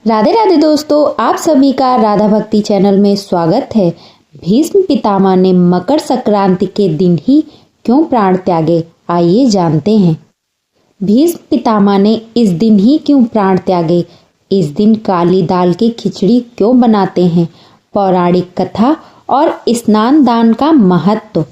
राधे राधे दोस्तों, आप सभी का राधा भक्ति चैनल में स्वागत है। भीष्म पितामह ने मकर संक्रांति के दिन ही क्यों प्राण त्यागे, आइए जानते हैं। भीष्म पितामह ने इस दिन ही क्यों प्राण त्यागे, इस दिन काली दाल की खिचड़ी क्यों बनाते हैं, पौराणिक कथा और स्नान दान का महत्व।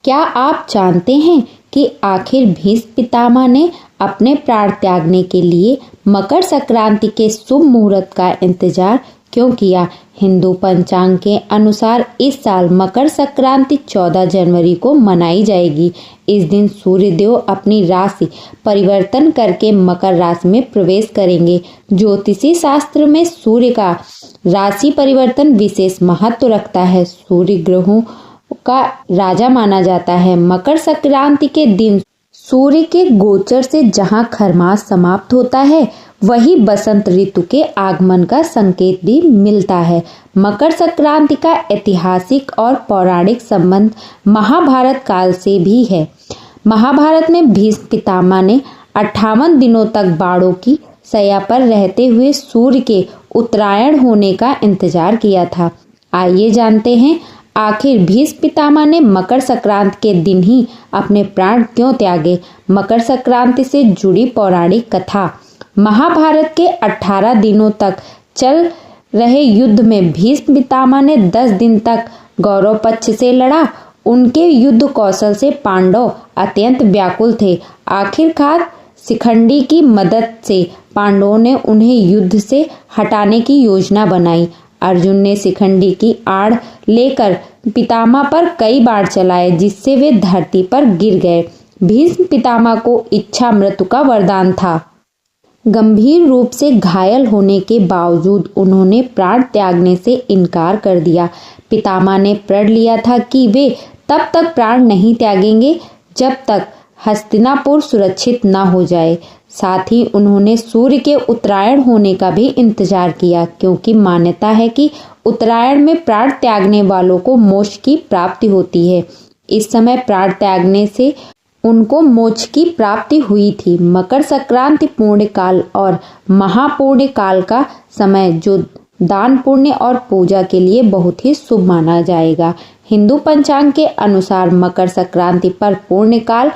क्या आप जानते हैं कि आखिर भीष्म पितामह ने अपने प्राण त्यागने के लिए मकर संक्रांति के शुभ मुहूर्त का इंतजार क्यों किया? हिंदू पंचांग के अनुसार इस साल मकर संक्रांति 14 जनवरी को मनाई जाएगी। इस दिन सूर्य देव अपनी राशि परिवर्तन करके मकर राशि में प्रवेश करेंगे। ज्योतिषी शास्त्र में सूर्य का राशि परिवर्तन विशेष महत्व रखता है। सूर्य ग्रहों का राजा माना जाता है। मकर संक्रांति के दिन सूर्य के गोचर से जहां खरमास समाप्त होता है, वही बसंत ऋतु के आगमन का संकेत भी मिलता है। मकर संक्रांति का ऐतिहासिक और पौराणिक संबंध महाभारत काल से भी है। महाभारत में भीष्म पितामह ने 58 दिनों तक बाड़ों की शैया पर रहते हुए सूर्य के उत्तरायण होने का इंतजार किया था। आइए जानते हैं आखिर भीष्म पितामह ने मकर संक्रांति के दिन ही अपने प्राण क्यों त्यागे। मकर संक्रांति से जुड़ी पौराणिक कथा। महाभारत के 18 दिनों तक चल रहे युद्ध में भीष्म पितामह ने 10 दिन तक गौरव पक्ष से लड़ा। उनके युद्ध कौशल से पांडव अत्यंत व्याकुल थे। आखिरकार शिखंडी की मदद से पांडवों ने उन्हें युद्ध से हटाने की योजना बनाई। अर्जुन ने शिखंडी की आड़ लेकर पितामह पर कई बार चलाए, जिससे वे धरती पर गिर गए। भीष्म पितामह को इच्छा मृत्यु का वरदान था। गंभीर रूप से घायल होने के बावजूद उन्होंने प्राण त्यागने से इनकार कर दिया। पितामह ने प्रण लिया था कि वे तब तक प्राण नहीं त्यागेंगे जब तक हस्तिनापुर सुरक्षित न हो जाए। साथ ही उन्होंने सूर्य के उत्तरायण होने का भी इंतजार किया, क्योंकि मान्यता है कि उत्तरायण में प्राण त्यागने वालों को मोक्ष की प्राप्ति होती है। इस समय प्राण त्यागने से उनको मोक्ष की प्राप्ति हुई थी। मकर संक्रांति पुण्य काल और महापुण्य काल का समय, जो दान पुण्य और पूजा के लिए बहुत ही शुभ माना जाएगा। हिंदू पंचांग के अनुसार मकर संक्रांति पर पुण्य काल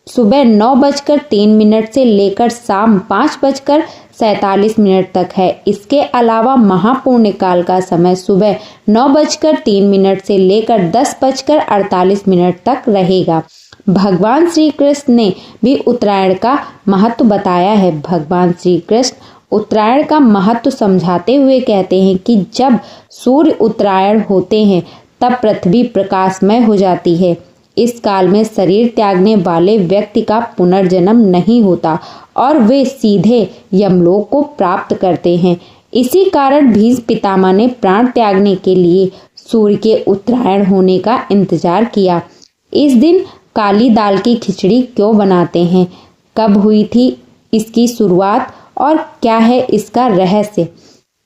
सुबह 9:03 से लेकर शाम 5:47 तक है। इसके अलावा महापुण्य काल का समय सुबह 9:03 से लेकर 10:48 तक रहेगा। भगवान श्री कृष्ण ने भी उत्तरायण का महत्व बताया है। भगवान श्री कृष्ण उत्तरायण का महत्व समझाते हुए कहते हैं कि जब सूर्य उत्तरायण होते हैं तब पृथ्वी प्रकाशमय हो जाती है। इस काल में शरीर त्यागने वाले व्यक्ति का पुनर्जन्म नहीं होता और वे सीधे यमलोक को प्राप्त करते हैं। इसी कारण भीष्म पितामह ने प्राण त्यागने के लिए सूर्य के उत्तरायण होने का इंतजार किया। इस दिन काली दाल की खिचड़ी क्यों बनाते हैं, कब हुई थी इसकी शुरुआत और क्या है इसका रहस्य।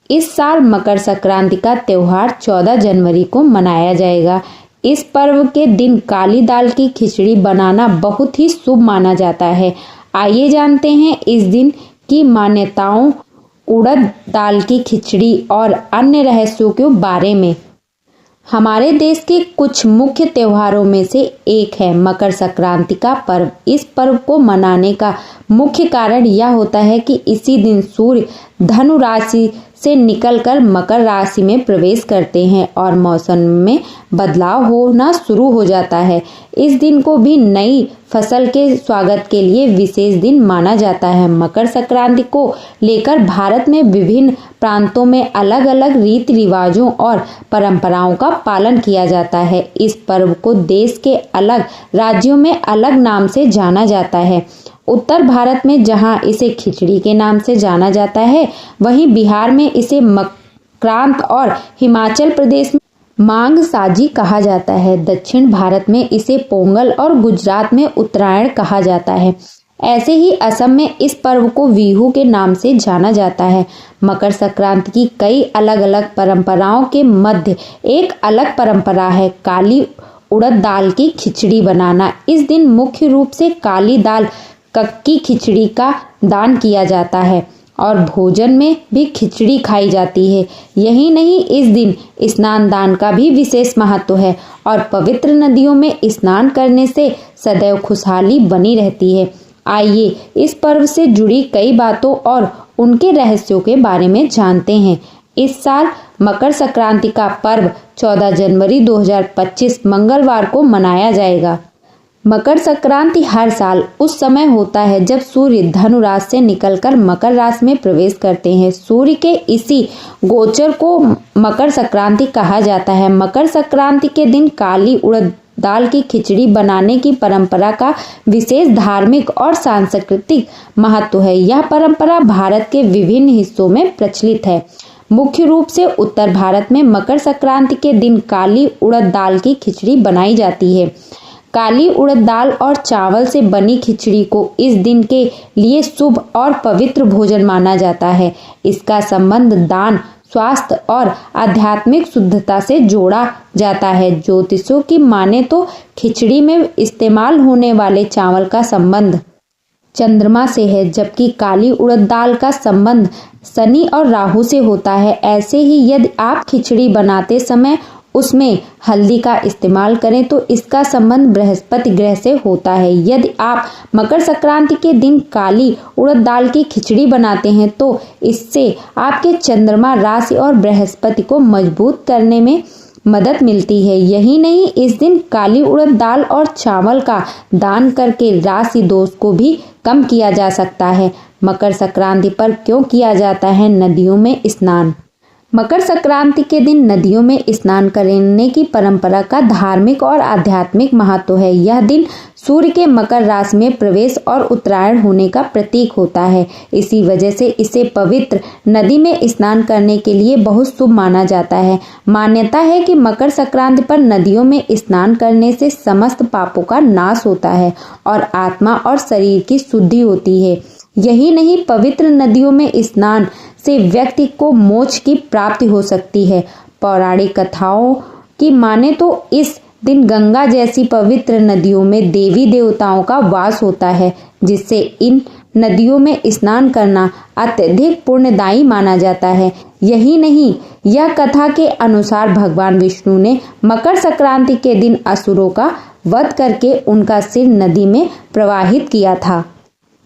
इस साल मकर संक्रांति का त्योहार 14 जनवरी को मनाया जाएगा। इस पर्व के दिन काली दाल की खिचड़ी बनाना बहुत ही शुभ माना जाता है। आइए जानते हैं इस दिन की मान्यताओं, उड़द दाल की खिचड़ी और अन्य रहस्यों के बारे में। हमारे देश के कुछ मुख्य त्योहारों में से एक है मकर संक्रांति का पर्व। इस पर्व को मनाने का मुख्य कारण यह होता है कि इसी दिन सूर्य धनु राशि से निकलकर मकर राशि में प्रवेश करते हैं और मौसम में बदलाव होना शुरू हो जाता है। इस दिन को भी नई फसल के स्वागत के लिए विशेष दिन माना जाता है। मकर संक्रांति को लेकर भारत में विभिन्न प्रांतों में अलग अलग रीति रिवाजों और परंपराओं का पालन किया जाता है। इस पर्व को देश के अलग राज्यों में अलग नाम से जाना जाता है। उत्तर भारत में जहां इसे खिचड़ी के नाम से जाना जाता है, वहीं बिहार में इसे मकरांत और हिमाचल प्रदेश में मांग साजी कहा जाता है। दक्षिण भारत में इसे पोंगल और गुजरात में उत्तरायण कहा जाता है। ऐसे ही असम में इस पर्व को बिहू के नाम से जाना जाता है। मकर संक्रांति की कई अलग अलग परंपराओं के मध्य एक अलग परंपरा है काली उड़द दाल की खिचड़ी बनाना। इस दिन मुख्य रूप से काली दाल की खिचड़ी का दान किया जाता है और भोजन में भी खिचड़ी खाई जाती है। यही नहीं, इस दिन स्नान दान का भी विशेष महत्व है और पवित्र नदियों में स्नान करने से सदैव खुशहाली बनी रहती है। आइए इस पर्व से जुड़ी कई बातों और उनके रहस्यों के बारे में जानते हैं। इस साल मकर संक्रांति का पर्व 14 जनवरी 2025 मंगलवार को मनाया जाएगा। मकर संक्रांति हर साल उस समय होता है जब सूर्य धनु राशि से निकलकर मकर राशि में प्रवेश करते हैं। सूर्य के इसी गोचर को मकर संक्रांति कहा जाता है। मकर संक्रांति के दिन काली उड़द दाल की खिचड़ी बनाने की परंपरा का विशेष धार्मिक और सांस्कृतिक महत्व है। यह परंपरा भारत के विभिन्न हिस्सों में प्रचलित है। मुख्य रूप से उत्तर भारत में मकर संक्रांति के दिन काली उड़द दाल की खिचड़ी बनाई जाती है। काली उड़द दाल और चावल से बनी खिचड़ी को इस दिन के लिए शुभ और पवित्र भोजन माना जाता है। इसका संबंध दान, स्वास्थ्य और आध्यात्मिक शुद्धता से जोड़ा जाता है। ज्योतिषों की माने तो खिचड़ी में इस्तेमाल होने वाले चावल का संबंध चंद्रमा से है, जबकि काली उड़द दाल का संबंध शनि और राहु से होता है। ऐसे ही यदि आप खिचड़ी बनाते समय उसमें हल्दी का इस्तेमाल करें तो इसका संबंध बृहस्पति ग्रह से होता है। यदि आप मकर संक्रांति के दिन काली उड़द दाल की खिचड़ी बनाते हैं तो इससे आपके चंद्रमा राशि और बृहस्पति को मजबूत करने में मदद मिलती है। यही नहीं, इस दिन काली उड़द दाल और चावल का दान करके राशि दोष को भी कम किया जा सकता है। मकर संक्रांति पर क्यों किया जाता है नदियों में स्नान? मकर संक्रांति के दिन नदियों में स्नान करने की परंपरा का धार्मिक और आध्यात्मिक महत्व है। यह दिन सूर्य के मकर राशि में प्रवेश और उत्तरायण होने का प्रतीक होता है। इसी वजह से इसे पवित्र नदी में स्नान करने के लिए बहुत शुभ माना जाता है। मान्यता है कि मकर संक्रांति पर नदियों में स्नान करने से समस्त पापों का नाश होता है और आत्मा और शरीर की शुद्धि होती है। यही नहीं, पवित्र नदियों में स्नान से व्यक्ति को मोक्ष की प्राप्ति हो सकती है। पौराणिक कथाओं की माने तो इस दिन गंगा जैसी पवित्र नदियों में देवी देवताओं का वास होता है, जिससे इन नदियों में स्नान करना अत्यधिक पुण्यदायी माना जाता है। यही नहीं, यह कथा के अनुसार भगवान विष्णु ने मकर संक्रांति के दिन असुरों का वध करके उनका सिर नदी में प्रवाहित किया था।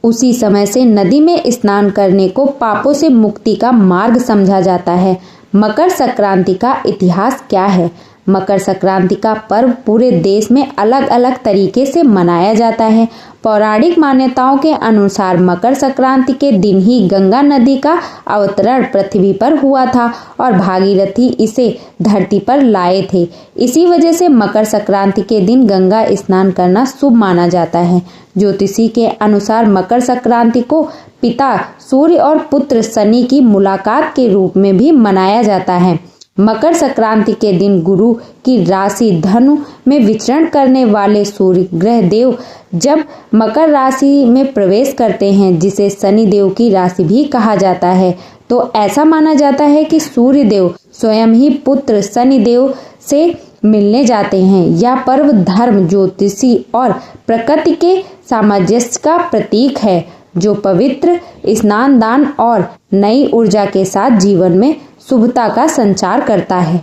उसी समय से नदी में स्नान करने को पापों से मुक्ति का मार्ग समझा जाता है। मकर संक्रांति का इतिहास क्या है? मकर संक्रांति का पर्व पूरे देश में अलग अलग तरीके से मनाया जाता है। पौराणिक मान्यताओं के अनुसार मकर संक्रांति के दिन ही गंगा नदी का अवतरण पृथ्वी पर हुआ था और भागीरथी इसे धरती पर लाए थे। इसी वजह से मकर संक्रांति के दिन गंगा स्नान करना शुभ माना जाता है। ज्योतिषी के अनुसार मकर संक्रांति को पिता सूर्य और पुत्र शनि की मुलाकात के रूप में भी मनाया जाता है। मकर संक्रांति के दिन गुरु की राशि धनु में विचरण करने वाले सूर्य ग्रह देव जब मकर राशि में प्रवेश करते हैं, जिसे शनि देव की राशि भी कहा जाता है, तो ऐसा माना जाता है कि सूर्य देव स्वयं ही पुत्र शनि देव से मिलने जाते हैं। यह पर्व धर्म, ज्योतिषी और प्रकृति के सामंजस्य का प्रतीक है, जो पवित्र स्नान दान और नई ऊर्जा के साथ जीवन में शुभता का संचार करता है।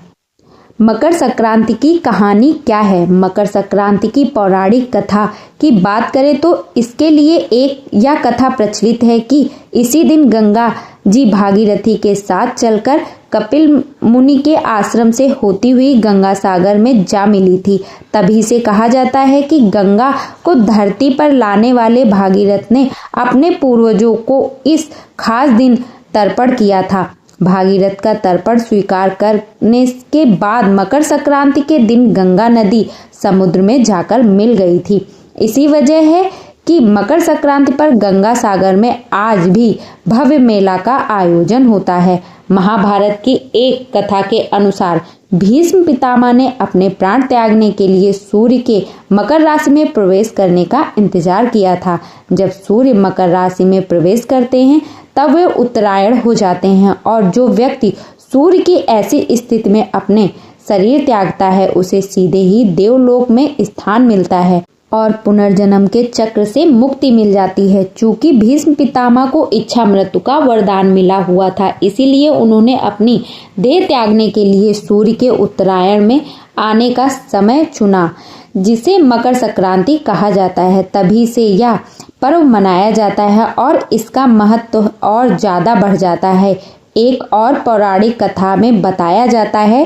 मकर संक्रांति की कहानी क्या है? मकर संक्रांति की पौराणिक कथा की बात करें तो इसके लिए एक यह कथा प्रचलित है कि इसी दिन गंगा जी भागीरथी के साथ चलकर कपिल मुनि के आश्रम से होती हुई गंगा सागर में जा मिली थी। तभी से कहा जाता है कि गंगा को धरती पर लाने वाले भागीरथ ने अपने पूर्वजों को इस खास दिन तर्पण किया था। भागीरथ का तर्पण स्वीकार करने के बाद मकर संक्रांति के दिन गंगा नदी समुद्र में जाकर मिल गई थी। इसी वजह है कि मकर संक्रांति पर गंगा सागर में आज भी भव्य मेला का आयोजन होता है। महाभारत की एक कथा के अनुसार भीष्म पितामह ने अपने प्राण त्यागने के लिए सूर्य के मकर राशि में प्रवेश करने का इंतजार किया था। जब सूर्य मकर राशि में प्रवेश करते हैं तब वे उत्तरायण हो जाते हैं और जो व्यक्ति सूर्य की ऐसी स्थिति में अपने शरीर त्यागता है उसे सीधे ही देवलोक में स्थान मिलता है। और पुनर्जन्म के चक्र से मुक्ति मिल जाती है। चूंकि भीष्म पितामह को इच्छा मृत्यु का वरदान मिला हुआ था, इसीलिए उन्होंने अपनी देह त्यागने के लिए सूर्य के उत्तरायण में आने का समय चुना, जिसे मकर संक्रांति कहा जाता है। तभी से यह पर्व मनाया जाता है और इसका महत्व और ज़्यादा बढ़ जाता है। एक और पौराणिक कथा में बताया जाता है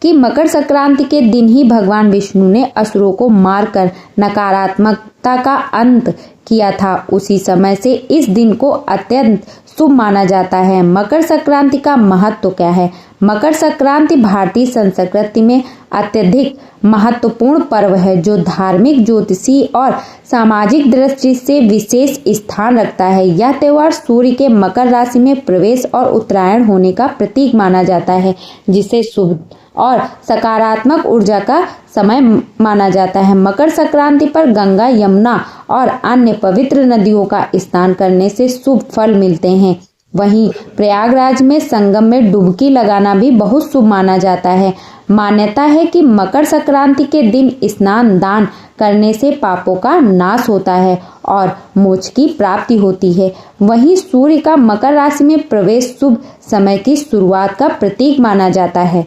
कि मकर संक्रांति के दिन ही भगवान विष्णु ने असुरों को मारकर नकारात्मकता का अंत किया था। उसी समय से इस दिन को अत्यंत शुभ माना जाता है। मकर संक्रांति का महत्व क्या है? मकर संक्रांति भारतीय संस्कृति में अत्यधिक महत्वपूर्ण पर्व है, जो धार्मिक, ज्योतिषी और सामाजिक दृष्टि से विशेष स्थान रखता है। यह त्योहार सूर्य के मकर राशि में प्रवेश और उत्तरायण होने का प्रतीक माना जाता है, जिसे शुभ और सकारात्मक ऊर्जा का समय माना जाता है। मकर संक्रांति पर गंगा, यमुना और अन्य पवित्र नदियों का स्नान करने से शुभ फल मिलते हैं। वहीं प्रयागराज में संगम में डुबकी लगाना भी बहुत शुभ माना जाता है। मान्यता है कि मकर संक्रांति के दिन स्नान दान करने से पापों का नाश होता है और मोक्ष की प्राप्ति होती है। वहीं सूर्य का मकर राशि में प्रवेश शुभ समय की शुरुआत का प्रतीक माना जाता है।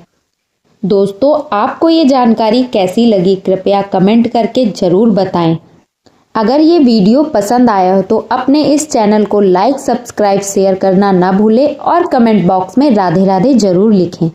दोस्तों, आपको ये जानकारी कैसी लगी? कृपया कमेंट करके जरूर बताएं। अगर ये वीडियो पसंद आया हो तो अपने इस चैनल को लाइक, सब्सक्राइब, शेयर करना ना भूलें और कमेंट बॉक्स में राधे राधे जरूर लिखें।